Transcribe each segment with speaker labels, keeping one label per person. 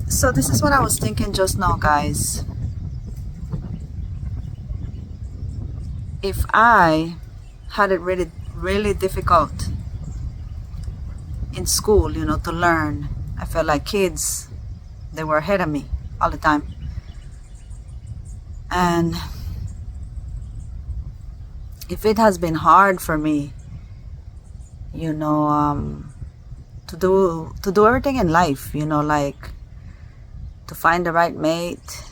Speaker 1: So this is what I was thinking just now, guys. If I had it really, really difficult in school, to learn, I felt like kids, they were ahead of me all the time. And if it has been hard for me, to do everything in life, like to find the right mate,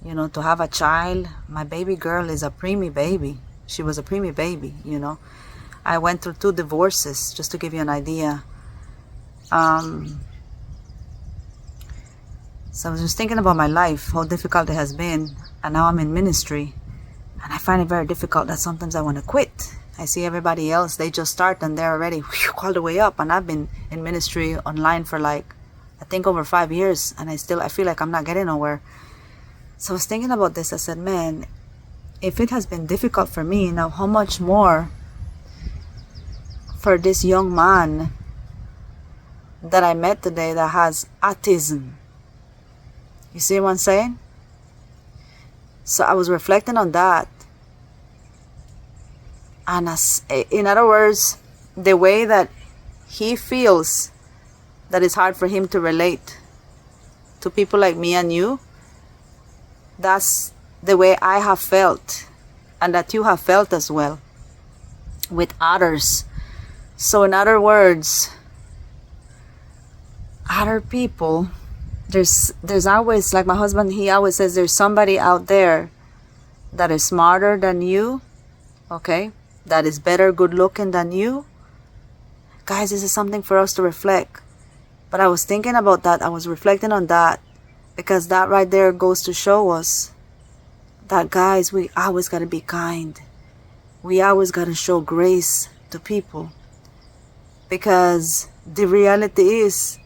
Speaker 1: to have a child. My baby girl is a preemie baby. She was a preemie baby, I went through 2 divorces, just to give you an idea. So I was just thinking about my life, how difficult it has been, and now I'm in ministry, and I find it very difficult that sometimes I want to quit. I see everybody else, they just start and they're already all the way up, and I've been in ministry online for like, I think over 5 years, and I feel like I'm not getting nowhere. So I was thinking about this. I said, man, if it has been difficult for me, now how much more for this young man that I met today that has autism. You see what I'm saying? So I was reflecting on that. And in other words, the way that he feels that it's hard for him to relate to people like me and you, that's the way I have felt, and that you have felt as well with others. So in other words, other people, there's always, like my husband, he always says, there's somebody out there that is smarter than you, okay, that is better good looking than you. Guys, this is something for us to reflect. But I was thinking about that, I was reflecting on that, because that right there goes to show us that, guys, we always got to be kind. We always got to show grace to people, because the reality is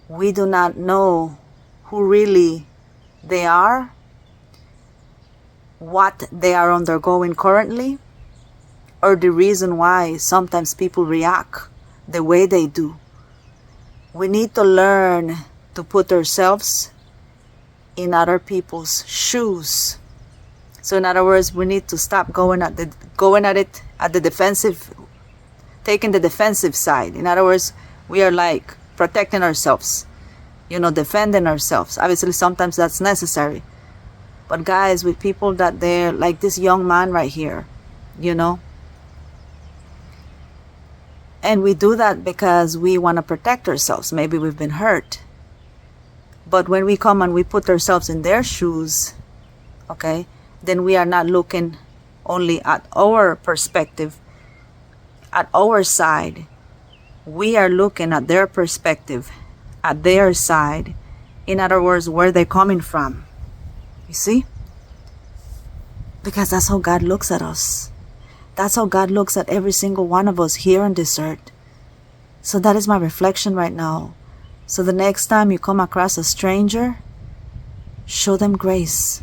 Speaker 1: we do not know who really they are, what they are undergoing currently, or the reason why sometimes people react the way they do. We need to learn to put ourselves in other people's shoes. So in other words, we need to stop going at it at the defensive, taking the defensive side. In other words, we are like protecting ourselves, defending ourselves. Obviously, sometimes that's necessary. But guys, with people that they're like this young man right here, and we do that because we want to protect ourselves. Maybe we've been hurt. But when we come and we put ourselves in their shoes, okay, then we are not looking only at our perspective, at our side. We are looking at their perspective, at their side. In other words, where they're coming from. You see? Because that's how God looks at us. That's how God looks at every single one of us here on this earth. So that is my reflection right now. So the next time you come across a stranger, show them grace.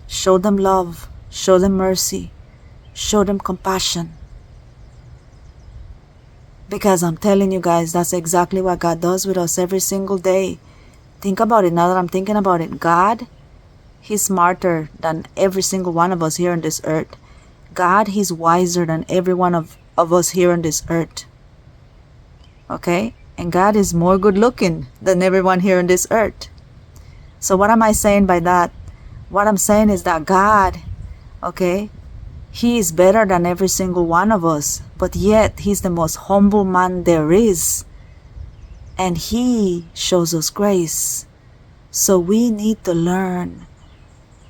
Speaker 1: Show them love. Show them mercy. Show them compassion. Because I'm telling you guys, that's exactly what God does with us every single day. Think about it. Now that I'm thinking about it, God, He's smarter than every single one of us here on this earth. God, He's wiser than every one of us here on this earth. Okay? And God is more good looking than everyone here on this earth. So what am I saying by that? What I'm saying is that God, okay, He is better than every single one of us, but yet He's the most humble man there is. And He shows us grace. So we need to learn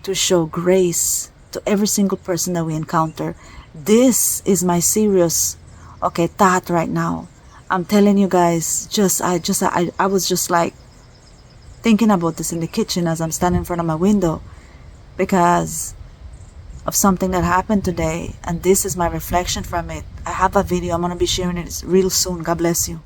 Speaker 1: to show grace to every single person that we encounter. This is my serious, thought right now. I'm telling you guys, I was just like thinking about this in the kitchen as I'm standing in front of my window, because of something that happened today, and this is my reflection from it. I have a video. I'm going to be sharing it real soon. God bless you.